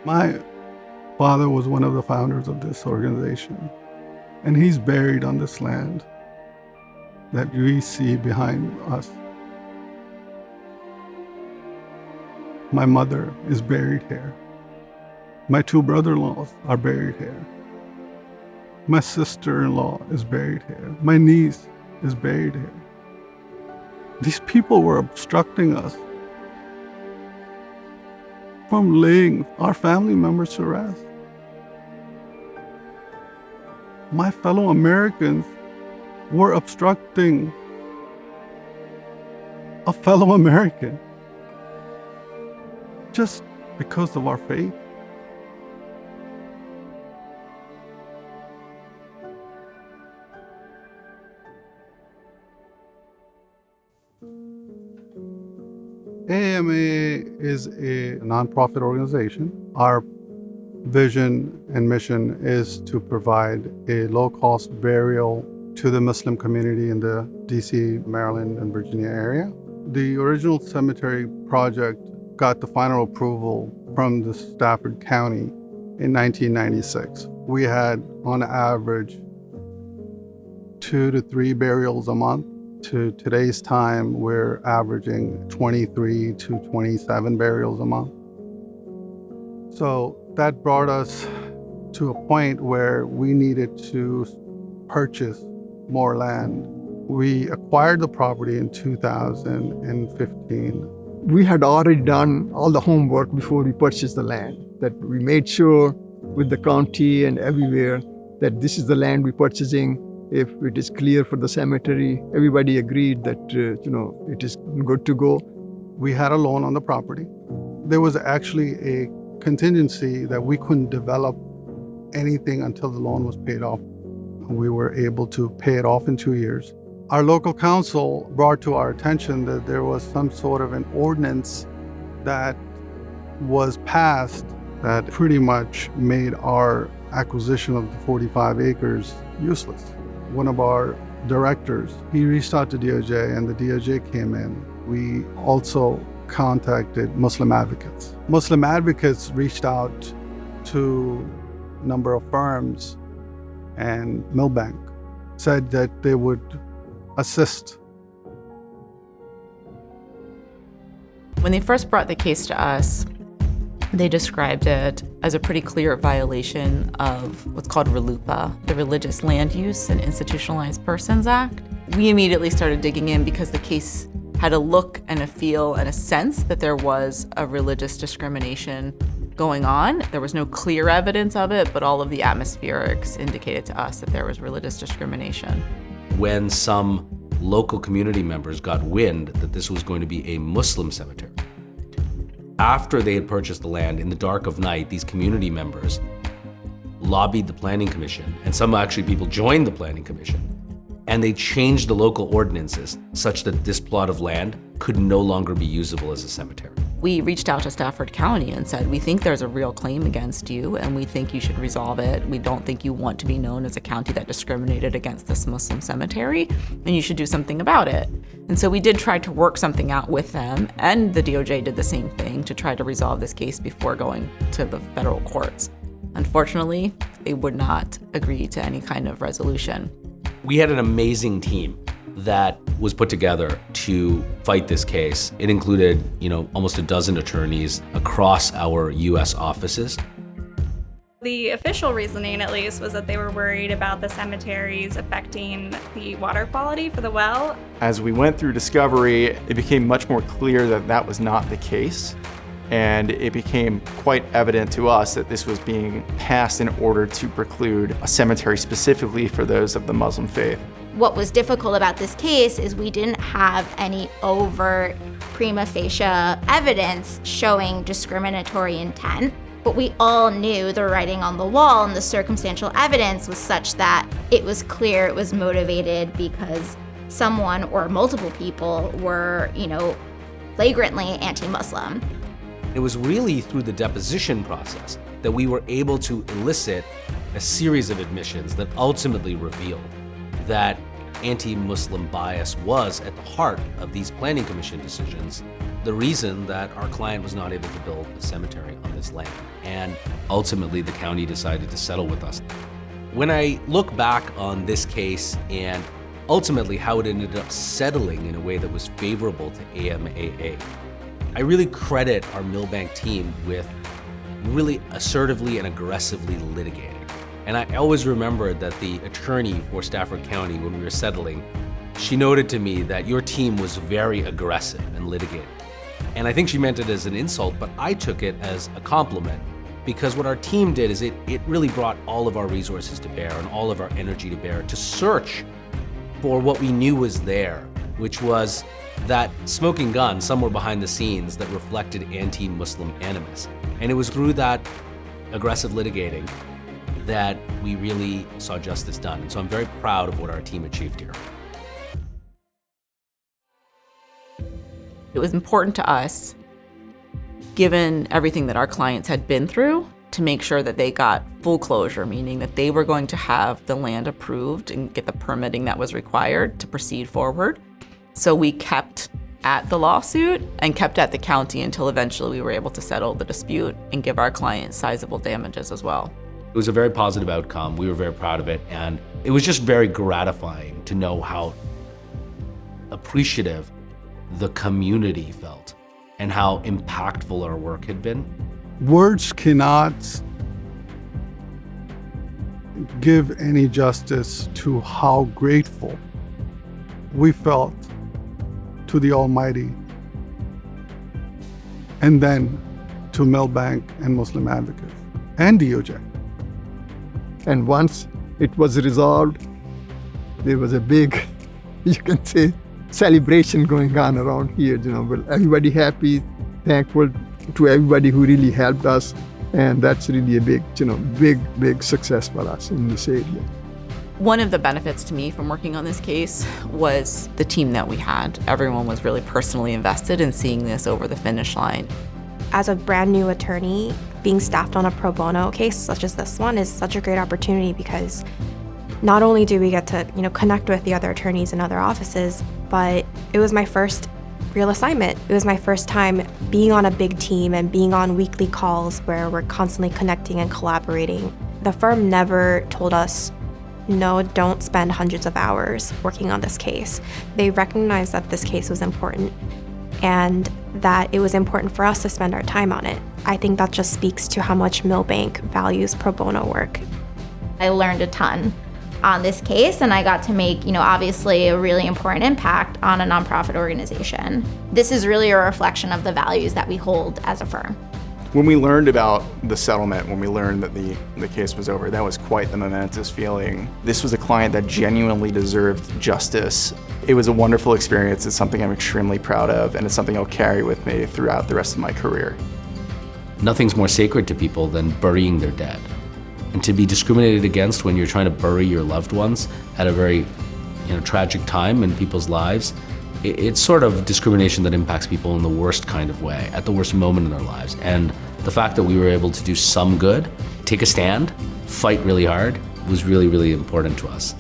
My father was one of the founders of this organization, and he's buried on this land that we see behind us. My mother is buried here. My two brother-in-laws are buried here. My sister-in-law is buried here. My niece is buried here. These people were obstructing us from laying our family members to rest. My fellow Americans were obstructing a fellow American just because of our faith. AMAA is a nonprofit organization. Our vision and mission is to provide a low-cost burial to the Muslim community in the DC, Maryland, and Virginia area. The original cemetery project got the final approval from the Stafford County in 1996. We had, on average, 2 to 3 burials a month. To today's time, we're averaging 23 to 27 burials a month. So that brought us to a point where we needed to purchase more land. We acquired the property in 2015. We had already done all the homework before we purchased the land, that we made sure with the county and everywhere that this is the land we're purchasing. If it is clear for the cemetery, everybody agreed that, it is good to go. We had a loan on the property. There was actually a contingency that we couldn't develop anything until the loan was paid off. We were able to pay it off in 2 years. Our local council brought to our attention that there was some sort of an ordinance that was passed that pretty much made our acquisition of the 45 acres useless. One of our directors, he reached out to DOJ and the DOJ came in. We also contacted Muslim advocates. Muslim advocates reached out to a number of firms, and Milbank said that they would assist. When they first brought the case to us, they described it as a pretty clear violation of what's called RLUIPA, the Religious Land Use and Institutionalized Persons Act. We immediately started digging in because the case had a look and a feel and a sense that there was a religious discrimination going on. There was no clear evidence of it, but all of the atmospherics indicated to us that there was religious discrimination. When some local community members got wind that this was going to be a Muslim cemetery, after they had purchased the land in the dark of night, these community members lobbied the planning commission, and some actually people joined the planning commission, and they changed the local ordinances such that this plot of land could no longer be usable as a cemetery. We reached out to Stafford County and said, we think there's a real claim against you and we think you should resolve it. We don't think you want to be known as a county that discriminated against this Muslim cemetery, and you should do something about it. And so we did try to work something out with them, and the DOJ did the same thing to try to resolve this case before going to the federal courts. Unfortunately, they would not agree to any kind of resolution. We had an amazing team that was put together to fight this case. It included, almost a dozen attorneys across our US offices. The official reasoning, at least, was that they were worried about the cemeteries affecting the water quality for the well. As we went through discovery, it became much more clear that that was not the case. And it became quite evident to us that this was being passed in order to preclude a cemetery specifically for those of the Muslim faith. What was difficult about this case is we didn't have any overt prima facie evidence showing discriminatory intent, but we all knew the writing on the wall and the circumstantial evidence was such that it was clear it was motivated because someone or multiple people were, flagrantly anti-Muslim. It was really through the deposition process that we were able to elicit a series of admissions that ultimately revealed that anti-Muslim bias was at the heart of these planning commission decisions, the reason that our client was not able to build a cemetery on this land. And ultimately, the county decided to settle with us. When I look back on this case and ultimately how it ended up settling in a way that was favorable to AMAA, I really credit our Milbank team with really assertively and aggressively litigating. And I always remember that the attorney for Stafford County, when we were settling, she noted to me that your team was very aggressive and litigating. And I think she meant it as an insult, but I took it as a compliment, because what our team did is it really brought all of our resources to bear and all of our energy to bear to search for what we knew was there, which was that smoking gun somewhere behind the scenes that reflected anti-Muslim animus. And it was through that aggressive litigating that we really saw justice done. And so I'm very proud of what our team achieved here. It was important to us, given everything that our clients had been through, to make sure that they got full closure, meaning that they were going to have the land approved and get the permitting that was required to proceed forward. So we kept at the lawsuit and kept at the county until eventually we were able to settle the dispute and give our clients sizable damages as well. It was a very positive outcome. We were very proud of it. And it was just very gratifying to know how appreciative the community felt and how impactful our work had been. Words cannot give any justice to how grateful we felt to the Almighty, and then to Milbank and Muslim Advocates and DOJ. And once it was resolved, there was a big, you can say, celebration going on around here. But everybody happy, thankful to everybody who really helped us, and that's really a big success for us in this area. One of the benefits to me from working on this case was the team that we had. Everyone was really personally invested in seeing this over the finish line. As a brand new attorney, being staffed on a pro bono case such as this one is such a great opportunity, because not only do we get to, connect with the other attorneys in other offices, but it was my first real assignment. It was my first time being on a big team and being on weekly calls where we're constantly connecting and collaborating. The firm never told us, no, don't spend hundreds of hours working on this case. They recognized that this case was important and that it was important for us to spend our time on it. I think that just speaks to how much Milbank values pro bono work. I learned a ton on this case, and I got to make, obviously a really important impact on a nonprofit organization. This is really a reflection of the values that we hold as a firm. When we learned about the settlement, when we learned that the case was over, that was quite the momentous feeling. This was a client that genuinely deserved justice. It was a wonderful experience. It's something I'm extremely proud of, and it's something I'll carry with me throughout the rest of my career. Nothing's more sacred to people than burying their dead. And to be discriminated against when you're trying to bury your loved ones at a very tragic time in people's lives, it's sort of discrimination that impacts people in the worst kind of way, at the worst moment in their lives. And the fact that we were able to do some good, take a stand, fight really hard, was really, really important to us.